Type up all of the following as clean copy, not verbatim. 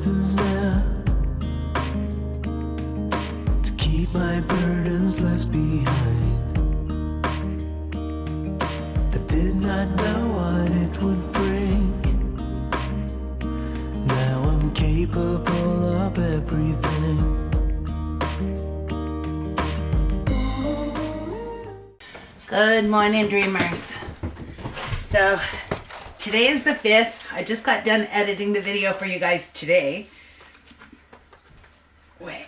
reasons now to keep my burdens left behind. I did not know what it would bring. Now I'm capable of everything. Good morning, dreamers. So today is the 5th. I just got done editing the video for you guys today. Wait,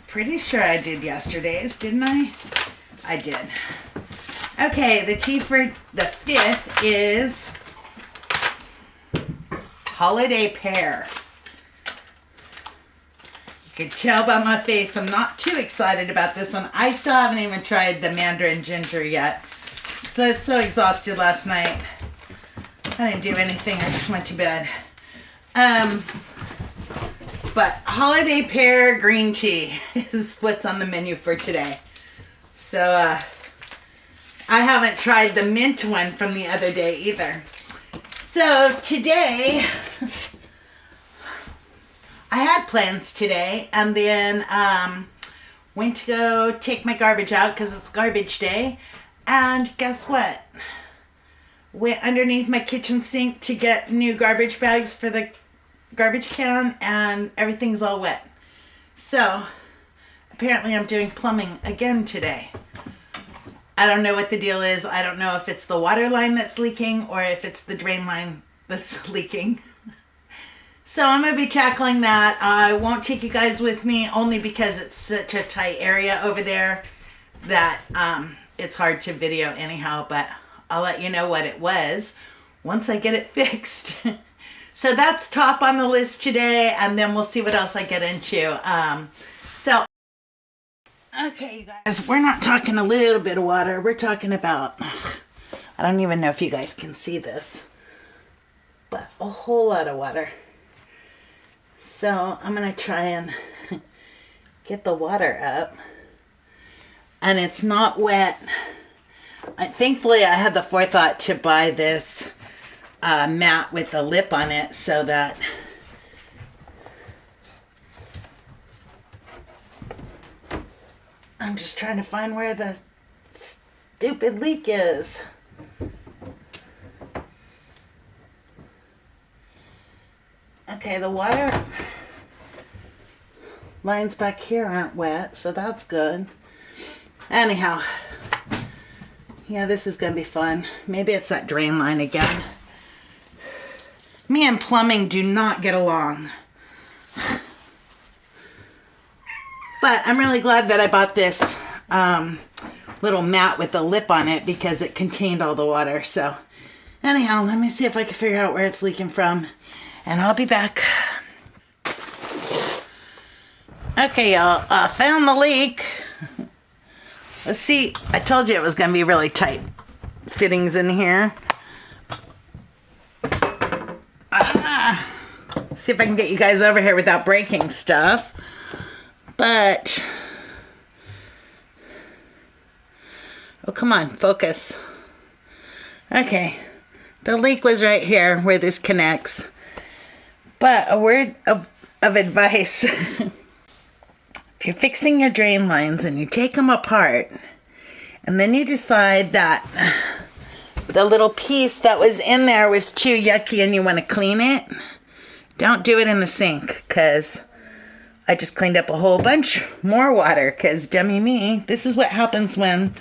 pretty sure I did yesterday's, didn't I? I did. Okay, the tea for the 5th is holiday pear. You can tell by my face I'm not too excited about this one. I still haven't even tried the mandarin ginger yet because I was so exhausted last night. I didn't do anything. I just went to bed. But holiday pear green tea is what's on the menu for today. So I haven't tried the mint one from the other day either. So today I had plans today, and then went to go take my garbage out because it's garbage day. And guess what? Went underneath my kitchen sink to get new garbage bags for the garbage can, and everything's all wet. So apparently I'm doing plumbing again today. I don't know what the deal is. I don't know if it's the water line that's leaking or if it's the drain line that's leaking. So I'm going to be tackling that. I won't take you guys with me only because it's such a tight area over there that it's hard to video anyhow, but I'll let you know what it was once I get it fixed. So that's top on the list today, and then we'll see what else I get into. Okay, you guys, we're not talking a little bit of water. We're talking about, I don't even know if you guys can see this, but a whole lot of water. So I'm going to try and get the water up. And it's not wet. Thankfully, I had the forethought to buy this mat with a lip on it so that I'm just trying to find where the stupid leak is. Okay, the water lines back here aren't wet, so that's good. Anyhow, yeah, this is going to be fun. Maybe it's that drain line again. Me and plumbing do not get along. But I'm really glad that I bought this little mat with a lip on it because it contained all the water. So anyhow, let me see if I can figure out where it's leaking from. And I'll be back. Okay, y'all. Found the leak. Let's see. I told you it was going to be really tight fittings in here. See if I can get you guys over here without breaking stuff. But, oh, come on. Focus. Okay. The leak was right here where this connects. But a word of advice, if you're fixing your drain lines and you take them apart and then you decide that the little piece that was in there was too yucky and you want to clean it, don't do it in the sink because I just cleaned up a whole bunch more water because dummy me, this is what happens when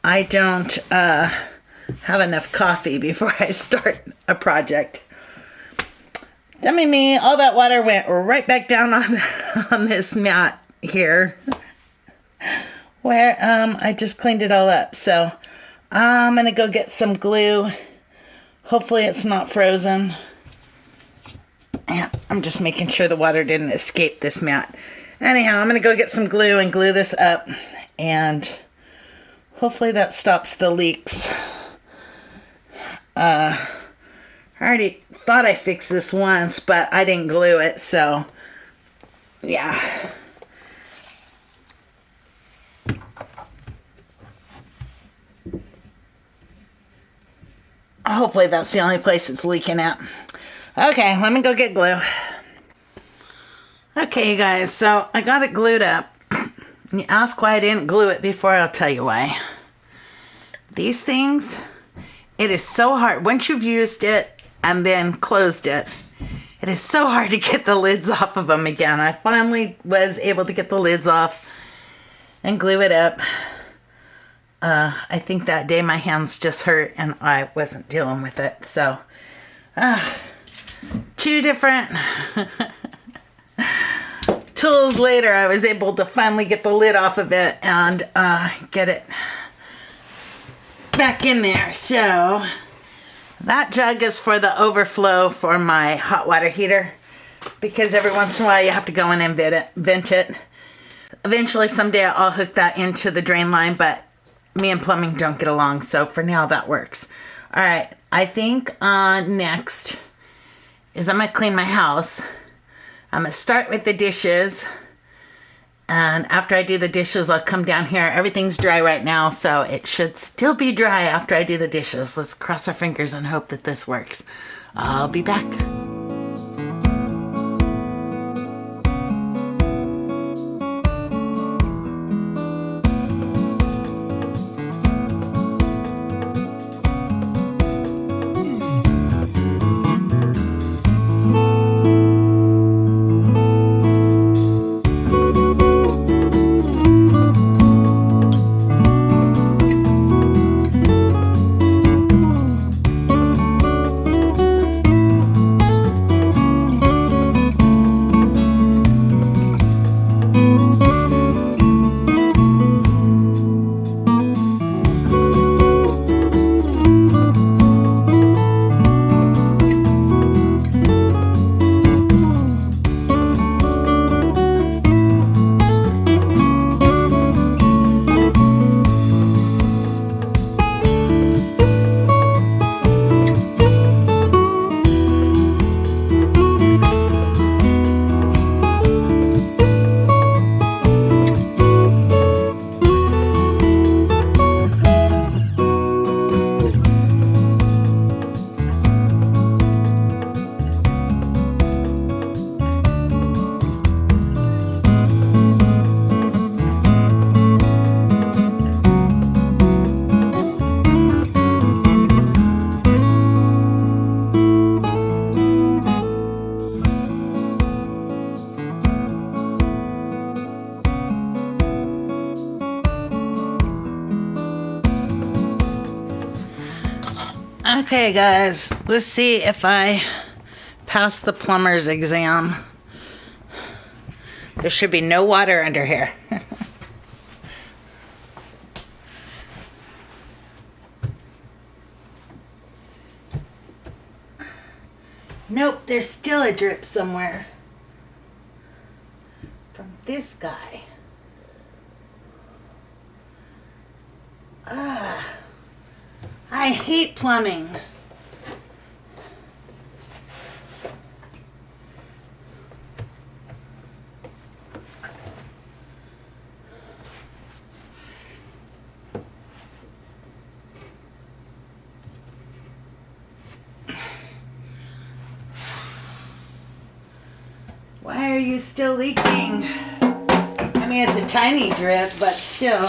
I don't have enough coffee before I start a project. Dummy me, all that water went right back down on this mat here where I just cleaned it all up. So I'm going to go get some glue. Hopefully it's not frozen. Yeah, I'm just making sure the water didn't escape this mat. Anyhow, I'm going to go get some glue and glue this up. And hopefully that stops the leaks. I already thought I fixed this once, but I didn't glue it, so yeah. Hopefully that's the only place it's leaking at. Okay, let me go get glue. Okay, you guys, so I got it glued up. You ask why I didn't glue it before, I'll tell you why. These things, it is so hard. Once you've used it and then closed it, it is so hard to get the lids off of them again. I finally was able to get the lids off and glue it up. I think that day my hands just hurt and I wasn't dealing with it. So, two different tools later, I was able to finally get the lid off of it and get it back in there. So, that jug is for the overflow for my hot water heater, because every once in a while you have to go in and vent it. Eventually, someday I'll hook that into the drain line, but me and plumbing don't get along, so for now that works. All right, I think next is I'm gonna clean my house. I'm gonna start with the dishes, and after I do the dishes, I'll come down here. Everything's dry right now, so it should still be dry after I do the dishes. Let's cross our fingers and hope that this works. I'll be back. Okay, guys, let's see if I pass the plumber's exam. There should be no water under here. Nope, there's still a drip somewhere from this guy. I hate plumbing. Why are you still leaking? I mean, it's a tiny drip, but still.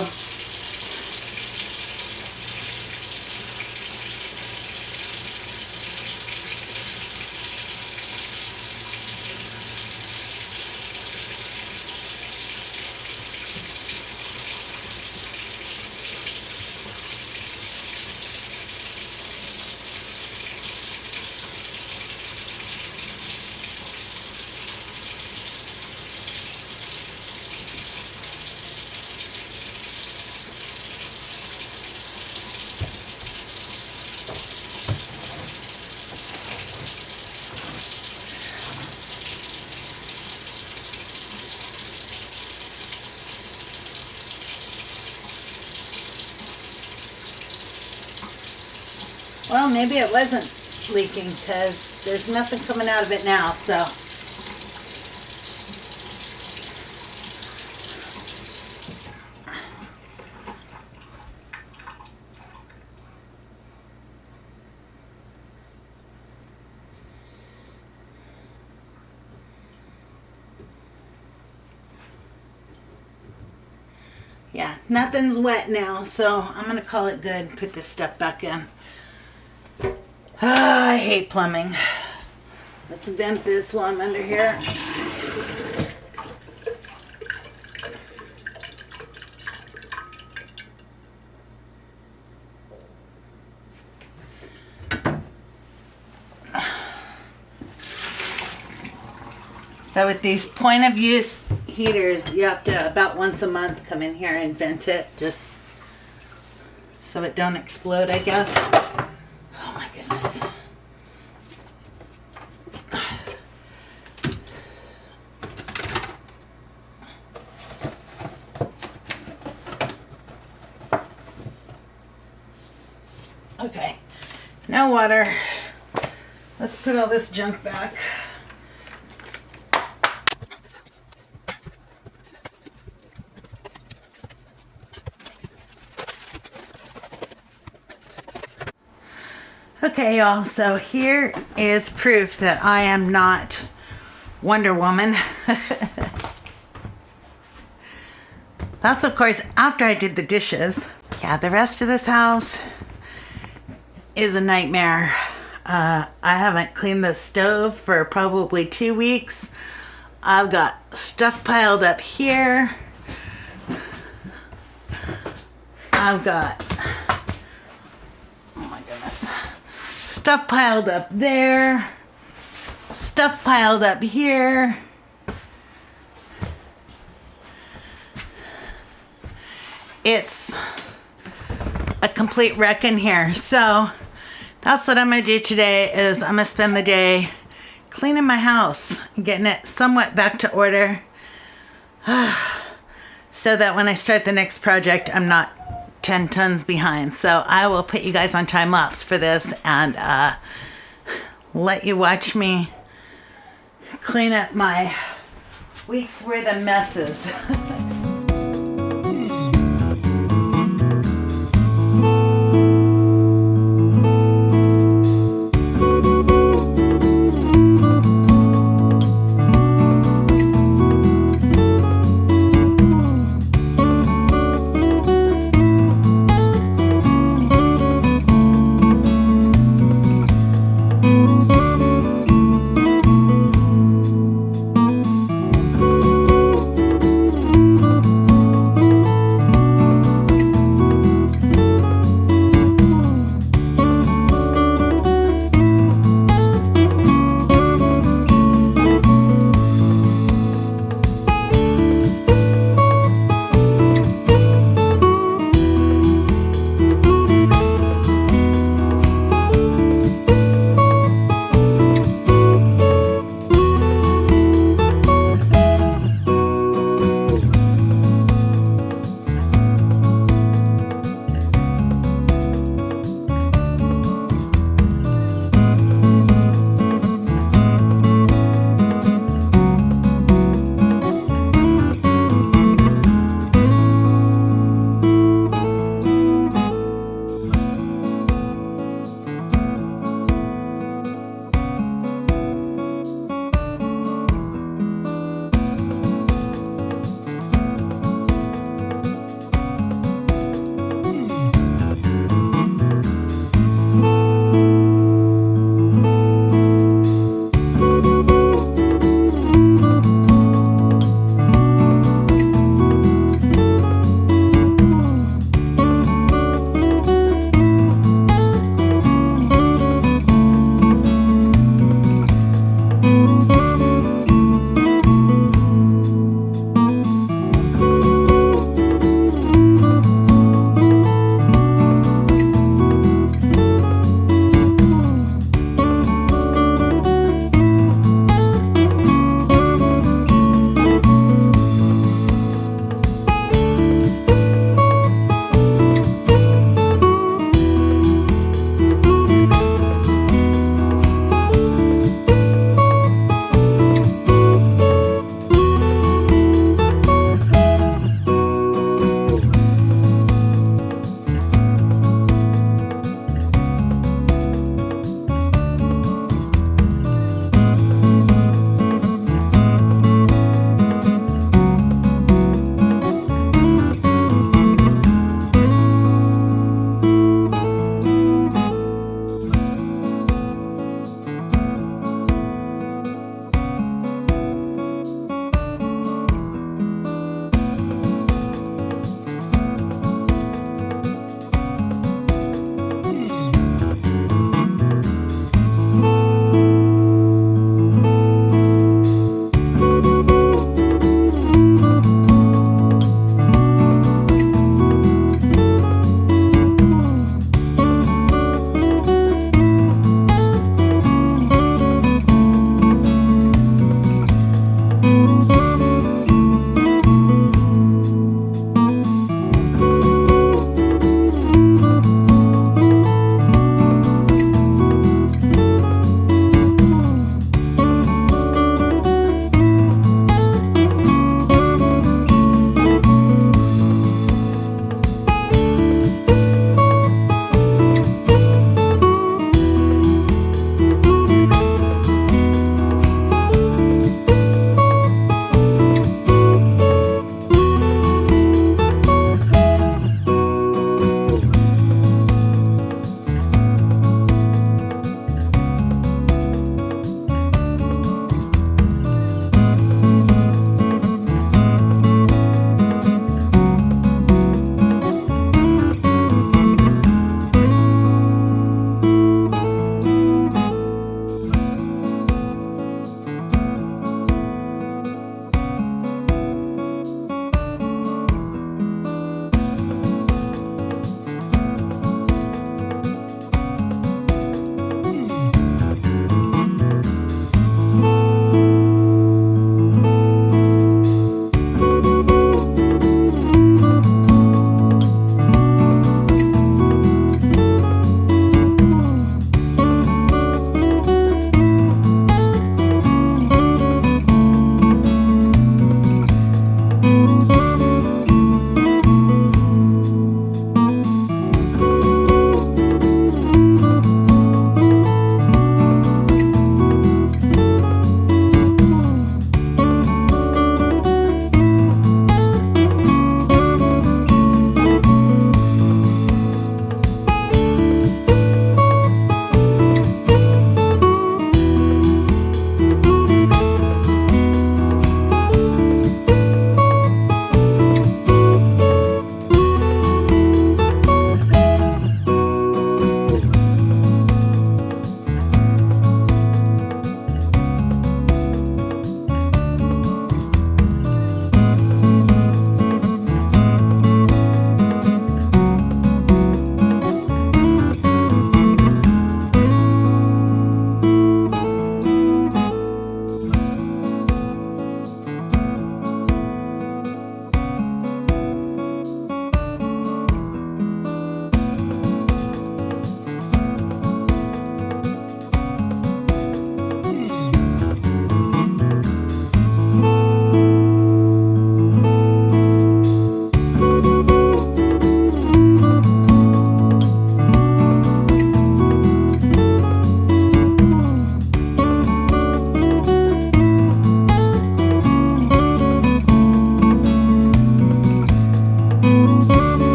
Well, maybe it wasn't leaking because there's nothing coming out of it now, so. Yeah, nothing's wet now, so I'm gonna call it good. Put this stuff back in. I hate plumbing. Let's vent this while I'm under here. So with these point of use heaters, you have to about once a month come in here and vent it just so it don't explode, I guess. Oh my goodness. Okay, no water. Let's put all this junk back. Okay, y'all, so here is proof that I am not Wonder Woman. That's, of course, after I did the dishes. Yeah, the rest of this house is a nightmare. I haven't cleaned the stove for probably 2 weeks. I've got stuff piled up here. I've got, oh my goodness, stuff piled up there, stuff piled up here. It's a complete wreck in here. So that's what I'm gonna do today, is I'm gonna spend the day cleaning my house, getting it somewhat back to order, so that when I start the next project, I'm not 10 tons behind. So I will put you guys on time lapse for this and let you watch me clean up my week's worth of messes.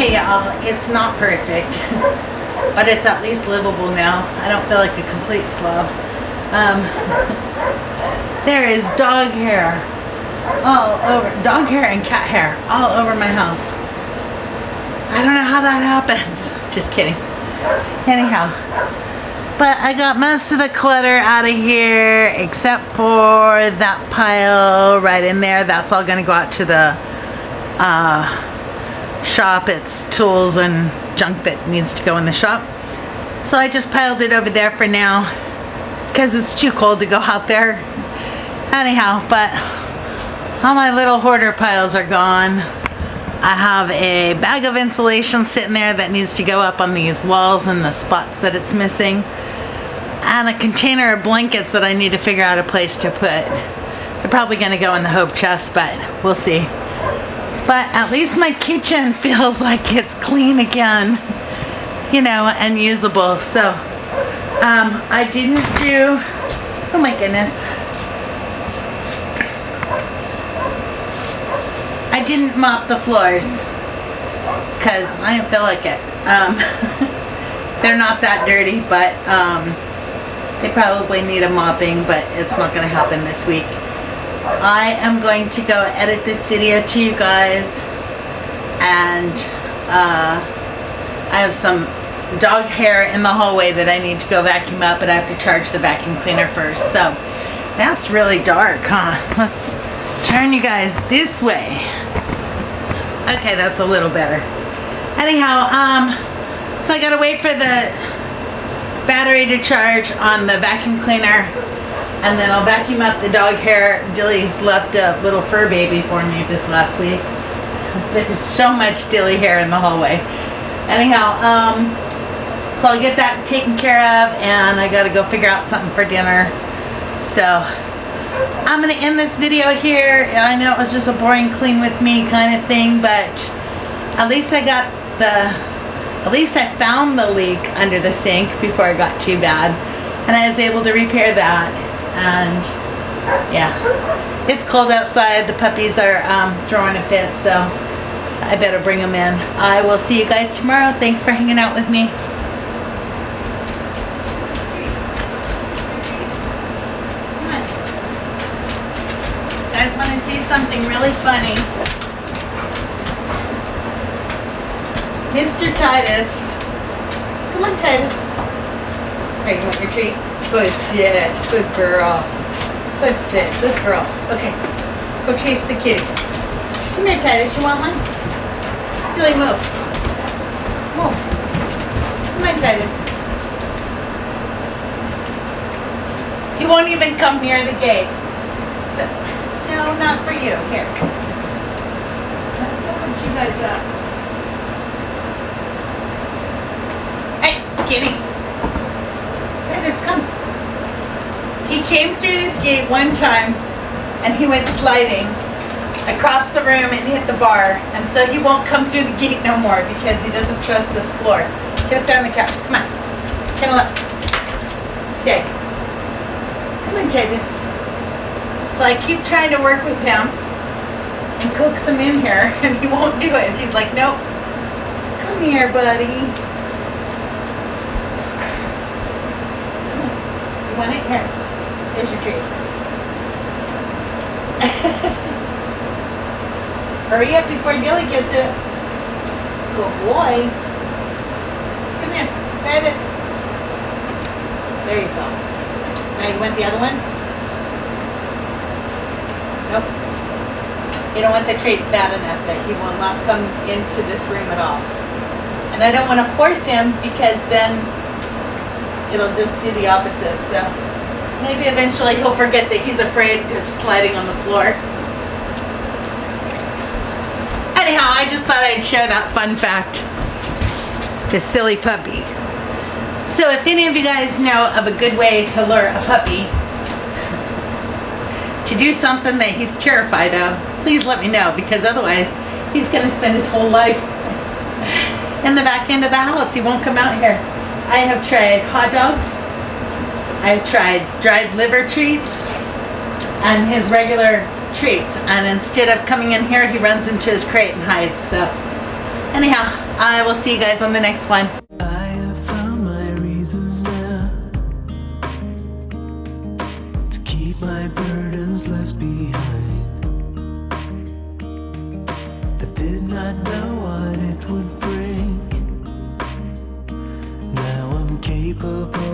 Okay, y'all, it's not perfect, but it's at least livable now. I don't feel like a complete slob. There is dog hair all over, dog hair and cat hair all over my house. I don't know how that happens. Just kidding. Anyhow, but I got most of the clutter out of here except for that pile right in there. That's all going to go out to the shop. It's tools and junk that needs to go in the shop. So I just piled it over there for now because it's too cold to go out there. Anyhow, but all my little hoarder piles are gone. I have a bag of insulation sitting there that needs to go up on these walls and the spots that it's missing. And a container of blankets that I need to figure out a place to put. They're probably going to go in the hope chest, but we'll see. But at least my kitchen feels like it's clean again, you know, and usable. So I didn't do, oh my goodness, I didn't mop the floors because I didn't feel like it. They're not that dirty, but they probably need a mopping, but it's not going to happen this week. I am going to go edit this video to you guys, and I have some dog hair in the hallway that I need to go vacuum up, but I have to charge the vacuum cleaner first. So that's really dark, huh? Let's turn you guys this way. Okay, that's a little better. Anyhow, so I gotta wait for the battery to charge on the vacuum cleaner, and then I'll vacuum up the dog hair. Dilly's left a little fur baby for me this last week. There's so much Dilly hair in the hallway. Anyhow, so I'll get that taken care of, and I gotta go figure out something for dinner. So I'm gonna end this video here. I know it was just a boring clean with me kind of thing, but at least I found the leak under the sink before it got too bad, and I was able to repair that. And yeah, it's cold outside. The puppies are throwing a fit, so I better bring them in. I will see you guys tomorrow. Thanks for hanging out with me. Want to see something really funny? Mr. Titus. Come on, Titus. Alright, you want your treat? Good shit. Good girl. Good sit. Good girl. Okay. Go chase the kitties. Come here, Titus. You want one? Billy, move. Move. Come on, Titus. He won't even come near the gate. So. No, not for you. Here. Let's go put you guys up. Hey, kitty. Titus, come. He came through this gate one time, and he went sliding across the room and hit the bar. And so he won't come through the gate no more because he doesn't trust this floor. Get up there on the couch. Come on. Kennel up. Stay. Come on, Titus. So I keep trying to work with him and coax him in here, and he won't do it. He's like, nope. Come here, buddy. You want it? Here. Here's your treat. Hurry up before Gilly gets it. Good boy. Come here. Try this. There you go. Now you want the other one? Nope. You don't want the treat bad enough that he will not come into this room at all. And I don't want to force him because then it'll just do the opposite. So maybe eventually he'll forget that he's afraid of sliding on the floor. Anyhow, I just thought I'd share that fun fact. This silly puppy. So if any of you guys know of a good way to lure a puppy to do something that he's terrified of, please let me know, because otherwise he's going to spend his whole life in the back end of the house. He won't come out here. I have tried hot dogs. I've tried dried liver treats and his regular treats, and instead of coming in here, he runs into his crate and hides. So Anyhow, I will see you guys on the next one. I have found my reasons now to keep my burdens left behind. I did not know what it would bring. Now I'm capable